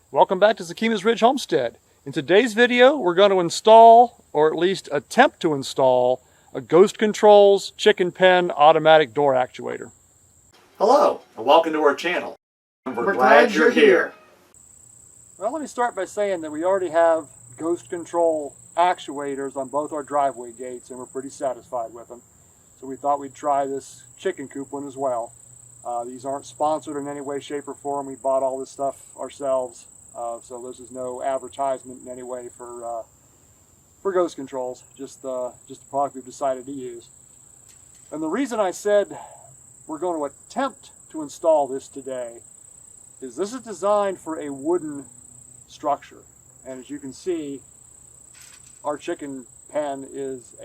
Welcome back to Zakima's Ridge Homestead. In today's video, we're going to install, or at least attempt to install, a Coop Controls chicken pen automatic door actuator. Hello, and welcome to our channel. We're glad you're here. Well, let me start by saying that we already have Coop Control actuators on both our driveway gates, and we're pretty satisfied with them. So we thought we'd try this chicken coop one as well. These aren't sponsored in any way, shape, or form. We bought all this stuff ourselves. So this is no advertisement in any way for Coop Controls, just the product we've decided to use. And the reason I said we're going to attempt to install this today is this is designed for a wooden structure. And as you can see, our chicken pen is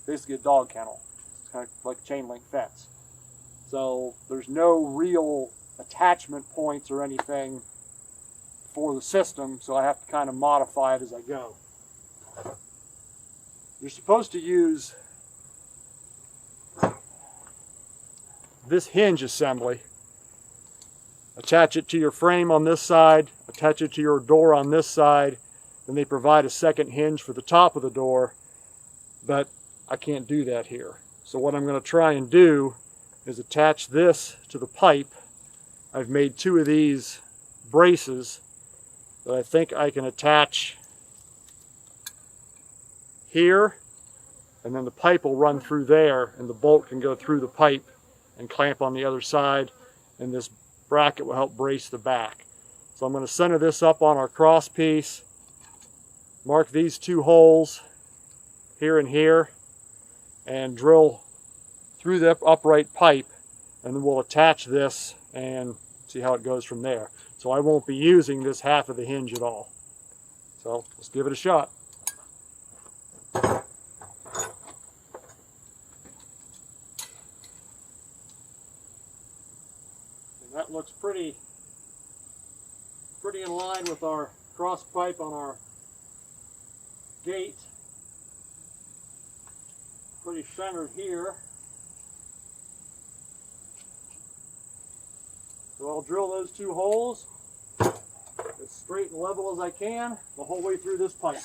basically a dog kennel. It's kind of like a chain link fence. So there's no real attachment points or anything for the system, so I have to kind of modify it as I go. You're supposed to use this hinge assembly. Attach it to your frame on this side, attach it to your door on this side, then they provide a second hinge for the top of the door, but I can't do that here. So what I'm going to try and do is attach this to the pipe. I've made two of these braces that I think I can attach here, and then the pipe will run through there and the bolt can go through the pipe and clamp on the other side, and this bracket will help brace the back. So I'm going to center this up on our cross piece, mark these two holes here and here, and drill through the upright pipe, and then we'll attach this and see how it goes from there. So I won't be using this half of the hinge at all. So let's give it a shot. And that looks pretty in line with our cross pipe on our gate. Pretty centered here. So I'll drill those two holes as straight and level as I can the whole way through this pipe.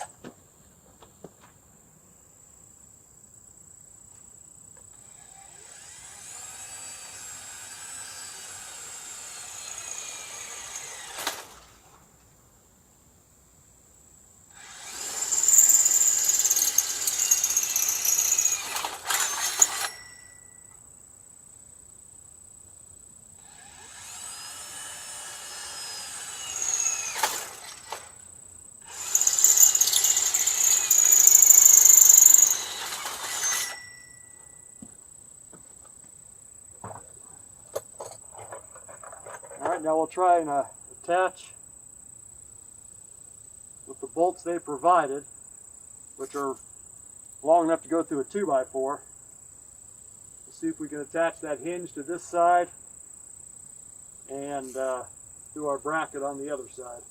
Alright, now we'll try and attach with the bolts they provided, which are long enough to go through a 2x4. We'll see if we can attach that hinge to this side and do our bracket on the other side.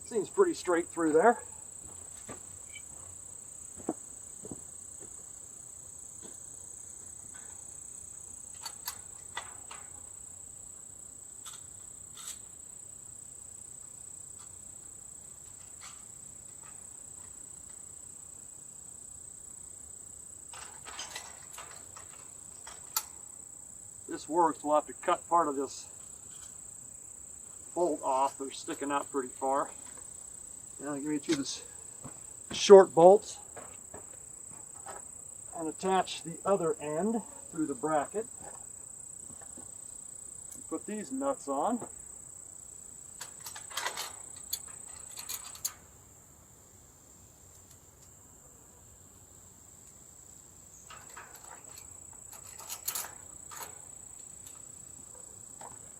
Seems pretty straight through there. This works. We'll have to cut part of this bolt off. They're sticking out pretty far. Now I'm going to get you this short bolts and attach the other end through the bracket. Put these nuts on.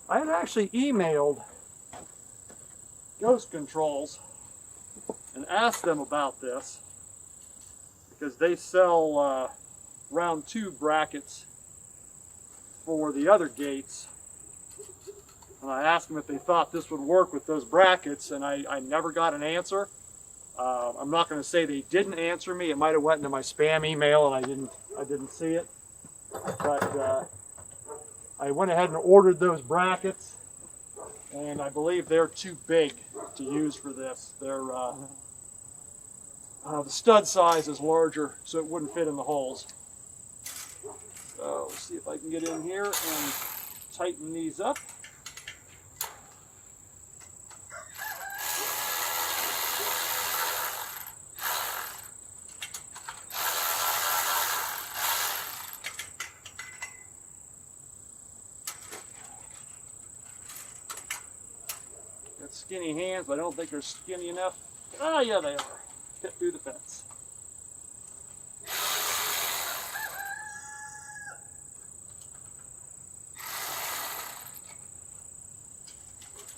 I had actually emailed Coop Controls and asked them about this, because they sell round 2 brackets for the other gates. And I asked them if they thought this would work with those brackets, and I never got an answer. I'm not going to say they didn't answer me. It might have went into my spam email and I didn't see it. But I went ahead and ordered those brackets, and I believe they're too big to use for this. They're the stud size is larger, so it wouldn't fit in the holes. So let's see if I can get in here and tighten these up. Got skinny hands, but I don't think they're skinny enough. Oh yeah, they are. Fit through the fence.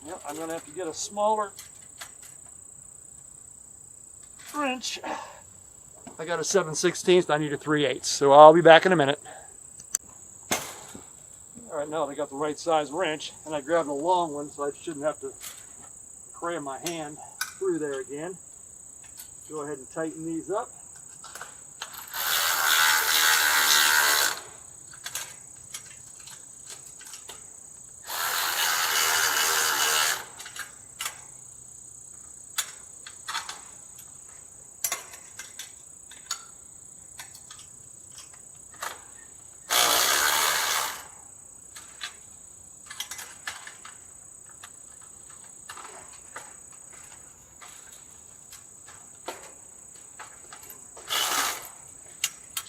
Yep, I'm going to have to get a smaller wrench. I got a 7/16, I need a 3/8, so I'll be back in a minute. Alright, now I got the right size wrench, and I grabbed a long one, so I shouldn't have to cram my hand through there again. Go ahead and tighten these up.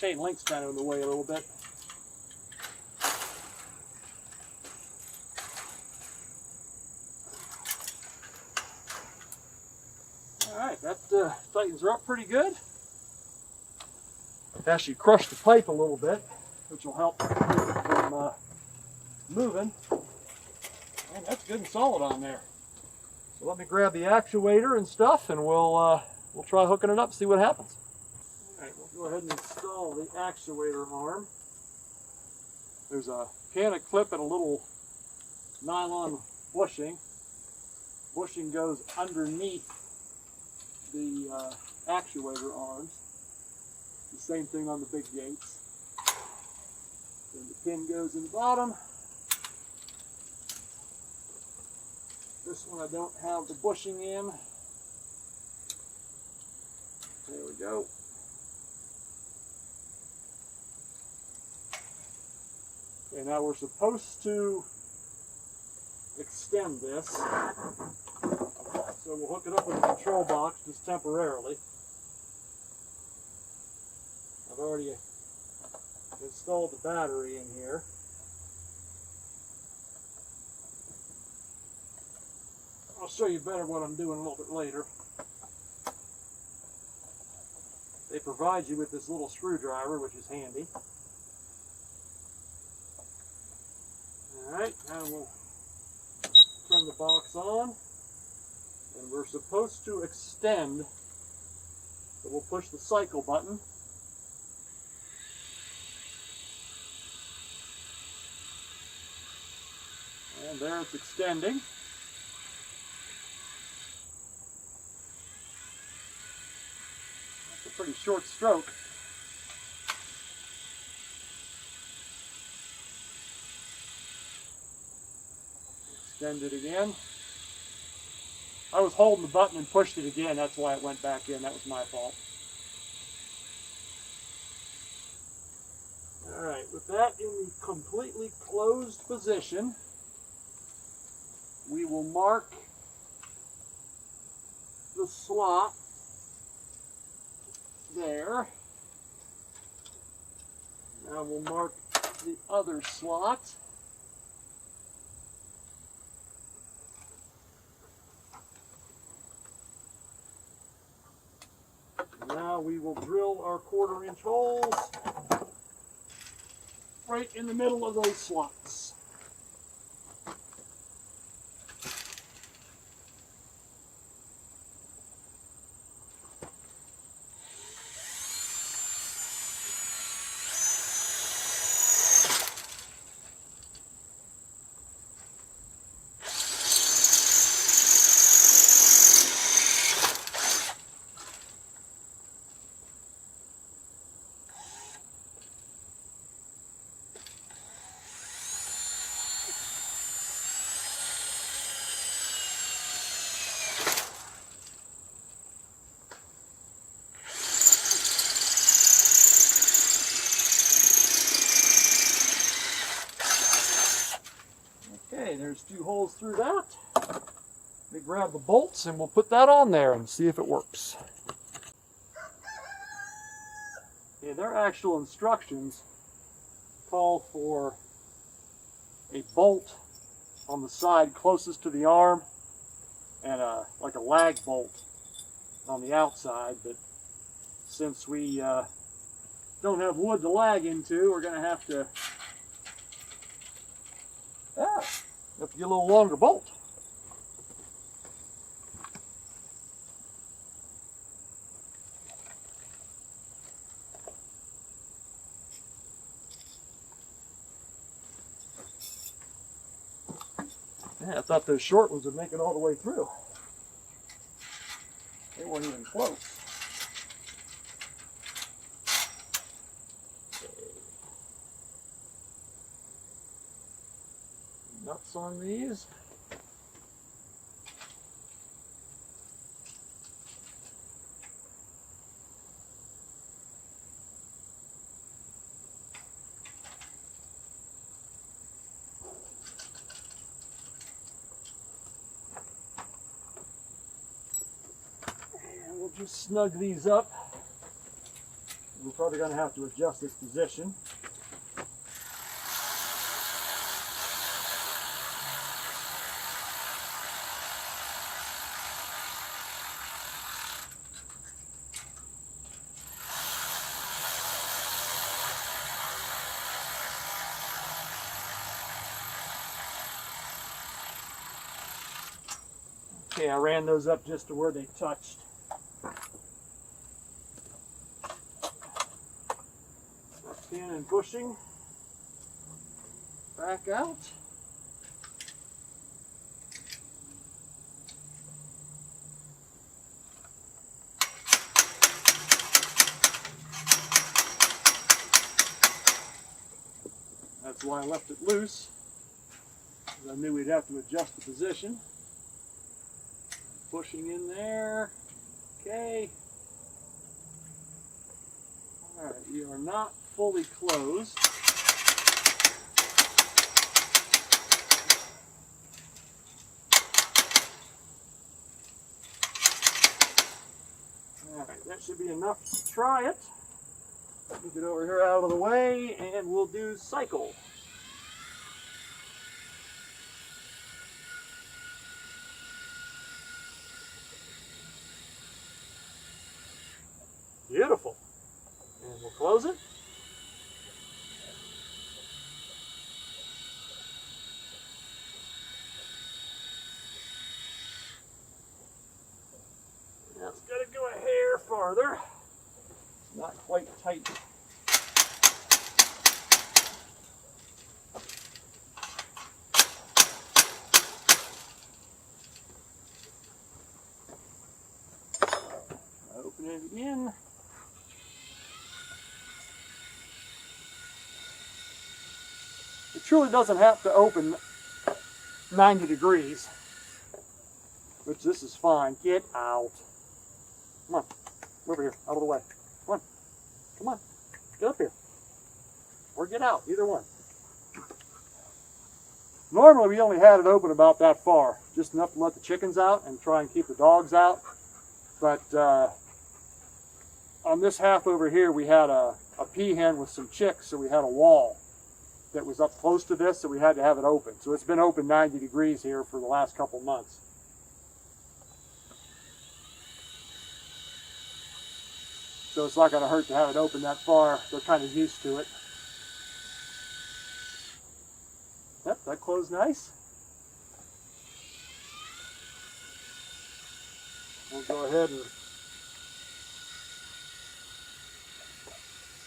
Chain link's kind of in the way a little bit. Alright, that tightens her up pretty good. Actually crushed the pipe a little bit, which will help keep it from moving. And that's good and solid on there. So let me grab the actuator and stuff, and we'll try hooking it up and see what happens. Alright, we'll go ahead and install the actuator arm. There's a can of clip and a little nylon bushing. Bushing goes underneath the actuator arms. The same thing on the big gates. Then the pin goes in the bottom. This one I don't have the bushing in. There we go. Okay, now we're supposed to extend this. So we'll hook it up with a control box just temporarily. I've already installed the battery in here. I'll show you better what I'm doing a little bit later. They provide you with this little screwdriver, which is handy. Alright, now we'll turn the box on. And we're supposed to extend. So we'll push the cycle button. And there it's extending. That's a pretty short stroke. Extend it again. I was holding the button and pushed it again, that's why it went back in. That was my fault. Alright, with that in the completely closed position, we will mark the slot there. Now we'll mark the other slot. Now we will drill our 1/4-inch holes right in the middle of those slots. there's 2 holes through that. Let me grab the bolts and we'll put that on there and see if it works. Okay, their actual instructions call for a bolt on the side closest to the arm and like a lag bolt on the outside, but since we don't have wood to lag into, we're going to have to get a little longer bolt. Yeah, I thought those short ones would make it all the way through. They weren't even close. Nuts on these. And we'll just snug these up. We're probably going to have to adjust this position. Okay, I ran those up just to where they touched. In and pushing. Back out. That's why I left it loose, because I knew we'd have to adjust the position. Pushing in there. Okay. Alright, we are not fully closed. Alright, that should be enough to try it. Move it over here out of the way and we'll do cycle. Beautiful. And we'll close it. Now it's got to go a hair farther. Not quite tight. Open it again. It truly doesn't have to open 90 degrees, which this is fine. Get out. Come on, over here, out of the way. Come on, come on, get up here. Or get out, either one. Normally we only had it open about that far, just enough to let the chickens out and try and keep the dogs out. But on this half over here we had a peahen with some chicks, so we had a wall that was up close to this, so we had to have it open. So it's been open 90 degrees here for the last couple months. So it's not going to hurt to have it open that far. They're kind of used to it. Yep, that closed nice. We'll go ahead and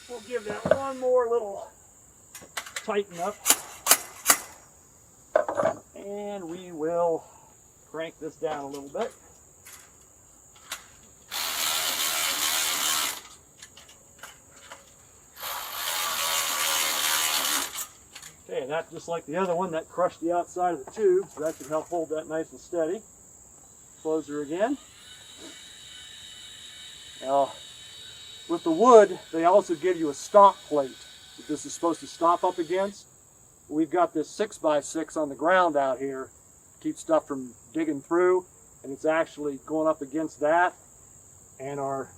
we'll give that one more little tighten up, and we will crank this down a little bit. Okay, and that, just like the other one, that crushed the outside of the tube, so that should help hold that nice and steady. Close her again. Now, with the wood, they also give you a stop plate that this is supposed to stop up against. We've got this 6x6 on the ground out here, keep stuff from digging through, and it's actually going up against that, and our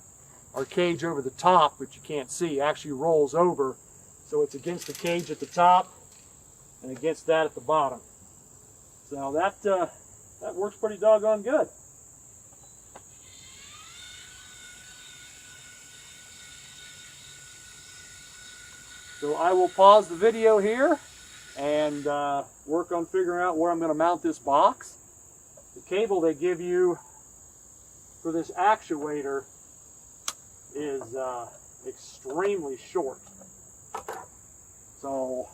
cage over the top, which you can't see, actually rolls over, so it's against the cage at the top and against that at the bottom. So that works pretty doggone good. So I will pause the video here and work on figuring out where I'm going to mount this box. The cable they give you for this actuator is extremely short. So,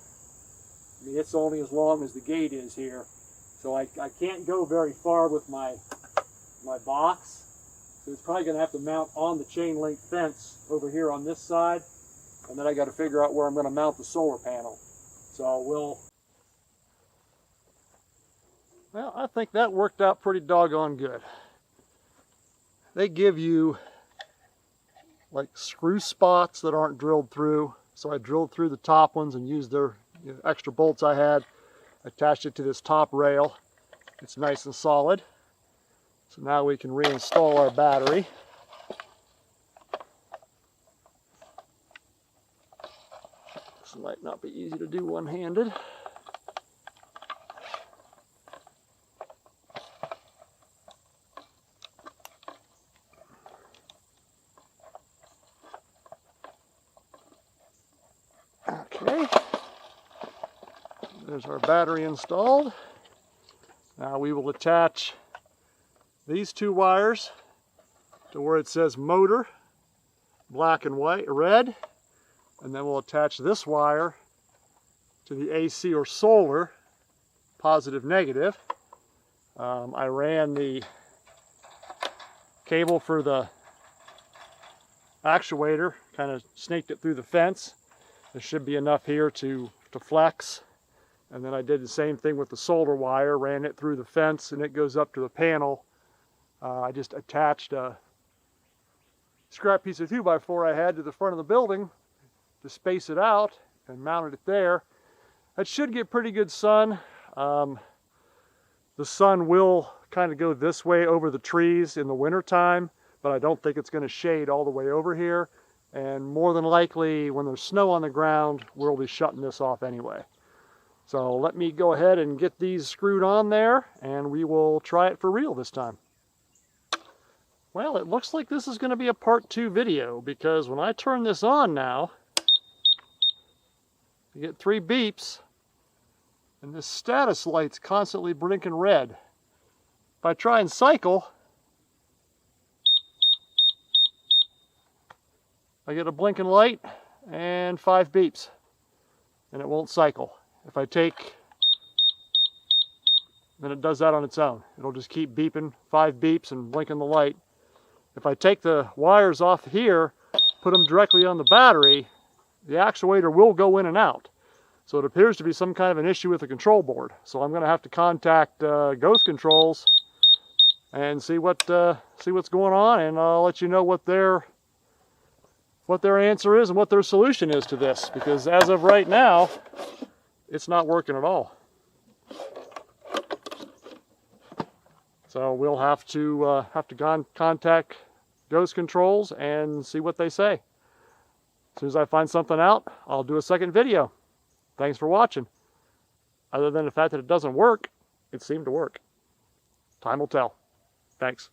I mean, it's only as long as the gate is here. So I can't go very far with my box. So it's probably going to have to mount on the chain link fence over here on this side. And then I got to figure out where I'm going to mount the solar panel. So well, I think that worked out pretty doggone good. They give you like screw spots that aren't drilled through. So I drilled through the top ones and used their extra bolts I had. Attached it to this top rail. It's nice and solid. So now we can reinstall our battery. This might not be easy to do one-handed. Okay, there's our battery installed. Now we will attach these two wires to where it says motor, black and white, red, and then we'll attach this wire to the AC or solar, positive, negative. I ran the cable for the actuator, kind of snaked it through the fence. There should be enough here to flex. And then I did the same thing with the solar wire, ran it through the fence and it goes up to the panel. I just attached a scrap piece of 2x4 I had to the front of the building to space it out and mounted it there. That should get pretty good sun. The sun will kind of go this way over the trees in the winter time, but I don't think it's going to shade all the way over here. And more than likely, when there's snow on the ground, we'll be shutting this off anyway. So let me go ahead and get these screwed on there, and we will try it for real this time. Well, it looks like this is going to be a part 2 video, because when I turn this on now, you get 3 beeps, and this status light's constantly blinking red. If I try and cycle, I get a blinking light and 5 beeps, and it won't cycle. If I take, then it does that on its own. It'll just keep beeping, 5 beeps and blinking the light. If I take the wires off here, put them directly on the battery, the actuator will go in and out. So it appears to be some kind of an issue with the control board. So I'm going to have to contact Ghost Controls and see what's going on, and I'll let you know what their answer is and what their solution is to this, because as of right now, it's not working at all. So we'll have to contact Ghost Controls and see what they say. As soon as I find something out, I'll do a second video. Thanks for watching. Other than the fact that it doesn't work, it seemed to work. Time will tell. Thanks.